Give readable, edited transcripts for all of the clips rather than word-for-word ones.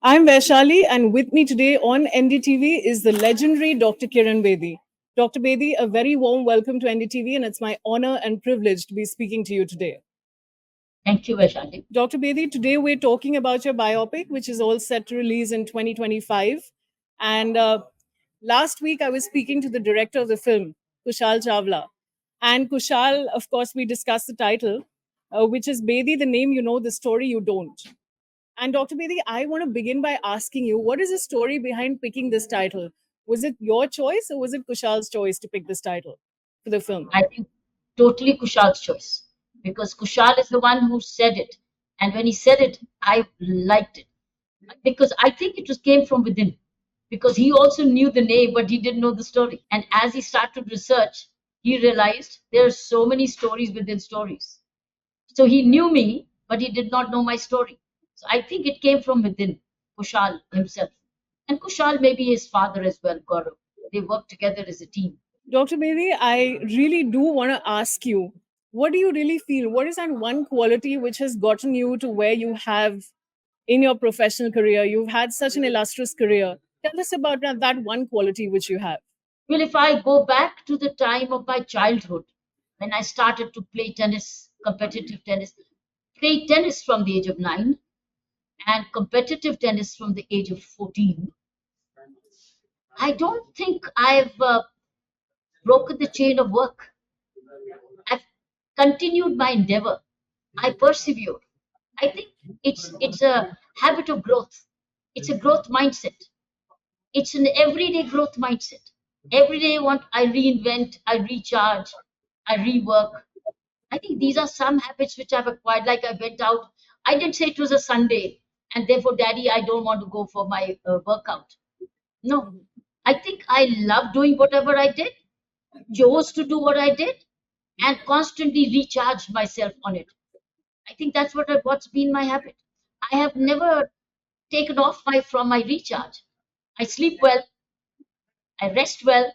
I'm Vaishali, and with me today on NDTV is the legendary Dr. Kiran Bedi. Dr. Bedi, a very warm welcome to NDTV, and it's my honor and privilege to be speaking to you today. Thank you, Vaishali. Dr. Bedi, today we're talking about your biopic, which is all set to release in 2025. And last week, I was speaking to the director of the film, Kushaal Chawla. And Kushal, of course, we discussed the title, which is Bedi, the name you know, the story you don't. And Dr. Bedi, I want to begin by asking you, what is the story behind picking this title? Was it your choice or was it Kushal's choice to pick this title for the film? I think totally Kushal's choice because Kushal is the one who said it. And when he said it, I liked it because I think it just came from within because he also knew the name, but he didn't know the story. And as he started research, he realized there are so many stories within stories. So he knew me, but he did not know my story. So I think it came from within Kushal himself. And Kushal, maybe his father as well, Gaurav. They worked together as a team. Dr. Bedi, I really do want to ask you, what do you really feel? What is that one quality which has gotten you to where you have in your professional career? You've had such an illustrious career. Tell us about that one quality which you have. Well, if I go back to the time of my childhood, when I started to play tennis, competitive tennis, played tennis from the age of 9 and competitive tennis from the age of 14, I don't think I've broken the chain of work. I've continued my endeavor. I persevere. I think it's a habit of growth. It's a growth mindset. It's an everyday growth mindset. Every day I reinvent, I recharge, I rework. I think these are some habits which I've acquired. Like I went out, I didn't say it was a Sunday, and therefore, Daddy, I don't want to go for my workout. No, I think I love doing whatever I did, chose to do what I did, and constantly recharged myself on it. I think that's what's been my habit. I have never taken off from my recharge. I sleep well, I rest well,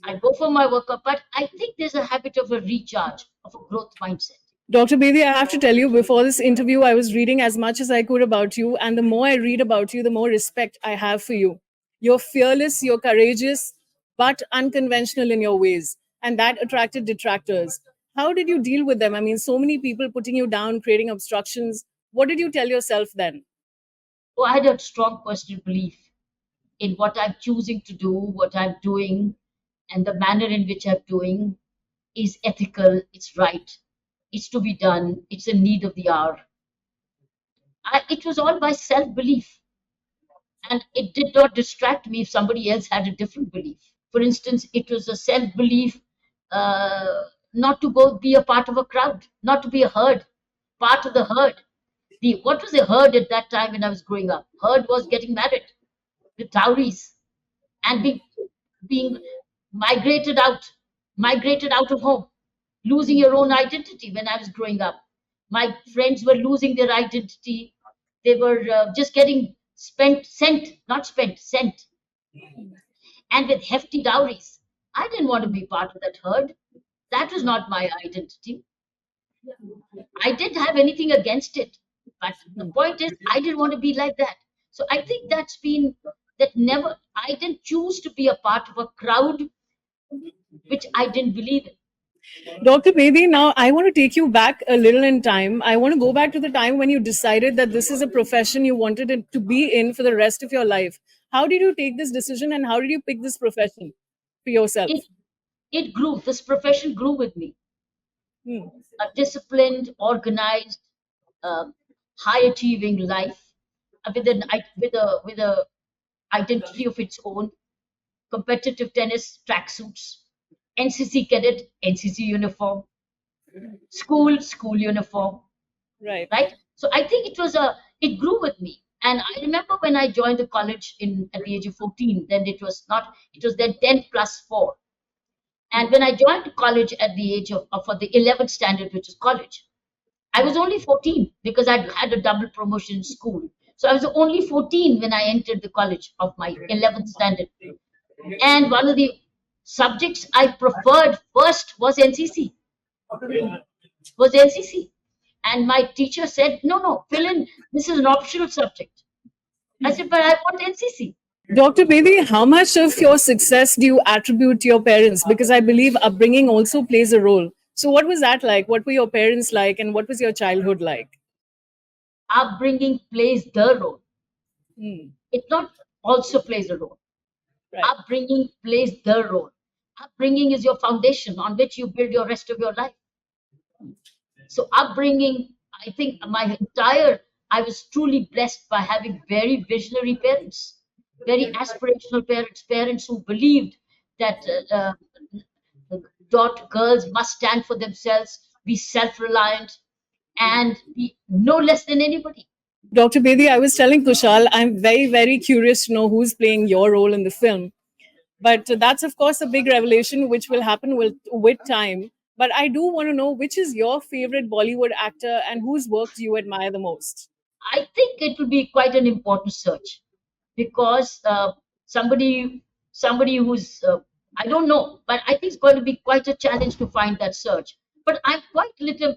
I go for my workout, but I think there's a habit of a recharge, of a growth mindset. Dr. Bedi, I have to tell you, before this interview, I was reading as much as I could about you. And the more I read about you, the more respect I have for you. You're fearless, you're courageous, but unconventional in your ways. And that attracted detractors. How did you deal with them? I mean, so many people putting you down, creating obstructions. What did you tell yourself then? So I had a strong personal belief in what I'm choosing to do, what I'm doing, and the manner in which I'm doing is ethical, it's right, it's to be done, it's a need of the hour. It was all my self belief, and it did not distract me if somebody else had a different belief. For instance, it was a self belief not to go be a part of a crowd, not to be a herd, part of the herd. What was a herd at that time when I was growing up? Herd was getting married, the dowries, and being migrated out of home, losing your own identity. When I was growing up, my friends were losing their identity. They were just getting sent, and with hefty dowries. I didn't want to be part of that herd. That was not my identity. I didn't have anything against it, but the point is, I didn't want to be like that. So I think that never. I didn't choose to be a part of a crowd which I didn't believe in. Dr. Bedi, now I want to take you back a little in time. I want to go back to the time when you decided that this is a profession you wanted it to be in for the rest of your life. How did you take this decision and how did you pick this profession for yourself? It it grew. This profession grew with me. Hmm. A disciplined, organized, um, high achieving life with a identity of its own. Competitive tennis tracksuits, NCC cadet, NCC uniform, school uniform, Right. right? So I think it grew with me. And I remember when I joined the college in at the age of 14, then it was then 10 plus 4. And when I joined college at the age of for the 11th standard, which is college, I was only 14 because I'd had a double promotion in school. So I was only 14 when I entered the college of my 11th standard. And one of the subjects I preferred first was NCC. Was NCC. And my teacher said, no, fill in. This is an optional subject. I said, but I want NCC. Dr. Bedi, how much of your success do you attribute to your parents? Because I believe upbringing also plays a role. So, what was that like? What were your parents like? And what was your childhood like? Upbringing plays the role. Hmm. It not also plays a role. Right. Upbringing plays the role. Upbringing is your foundation on which you build your rest of your life. So upbringing, I think I was truly blessed by having very visionary parents, very aspirational parents, parents who believed that girls must stand for themselves, be self-reliant, and be no less than anybody. Dr. Bedi, I was telling Kushal, I'm very, very curious to know who's playing your role in the film. But that's, of course, a big revelation which will happen with time. But I do want to know which is your favorite Bollywood actor and whose work do you admire the most? I think it will be quite an important search because somebody who's I don't know, but I think it's going to be quite a challenge to find that search. But I'm quite little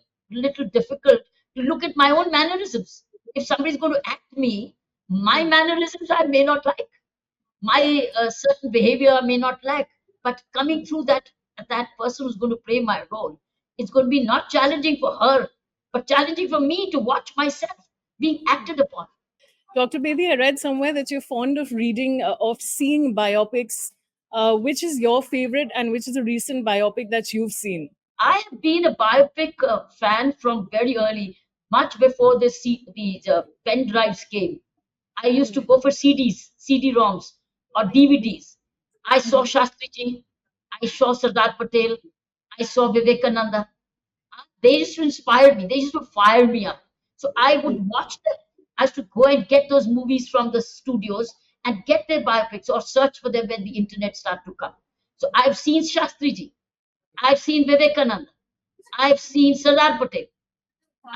difficult to look at my own mannerisms. If somebody's going to act me, my mannerisms I may not like, my certain behavior I may not like, but coming through that person who's going to play my role, it's going to be not challenging for her, but challenging for me to watch myself being acted upon. Dr. Bedi, I read somewhere that you're fond of reading, of seeing biopics. Which is your favorite and which is a recent biopic that you've seen? I have been a biopic fan from very early, much before these pen drives came. I used to go for CDs, CD-ROMs, or DVDs. I saw Shastriji, I saw Sardar Patel, I saw Vivekananda. They used to inspire me. They used to fire me up. So I would watch them. I used to go and get those movies from the studios and get their biopics or search for them when the internet started to come. So I've seen Shastriji, I've seen Vivekananda, I've seen Sardar Patel,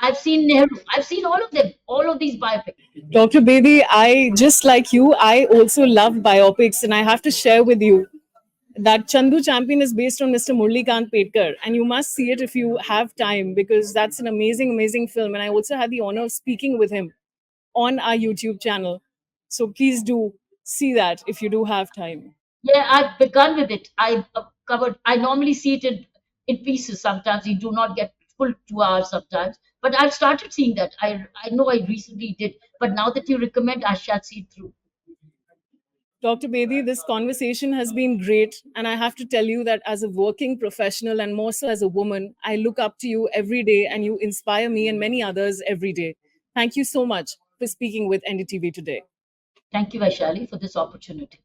I've seen Nehru, I've seen all of them, all of these biopics. Dr. Bedi, I just like you, I also love biopics, and I have to share with you that Chandu Champion is based on Mr. Murlikant Petkar, and you must see it if you have time because that's an amazing, amazing film. And I also had the honor of speaking with him on our YouTube channel. So please do see that if you do have time. Yeah, I've begun with it. I normally see it in pieces sometimes. You do not get full 2 hours sometimes. But I've started seeing that. I know I recently did. But now that you recommend, I shall see it through. Dr. Bedi, this conversation has been great. And I have to tell you that as a working professional and more so as a woman, I look up to you every day and you inspire me and many others every day. Thank you so much for speaking with NDTV today. Thank you, Vaishali, for this opportunity.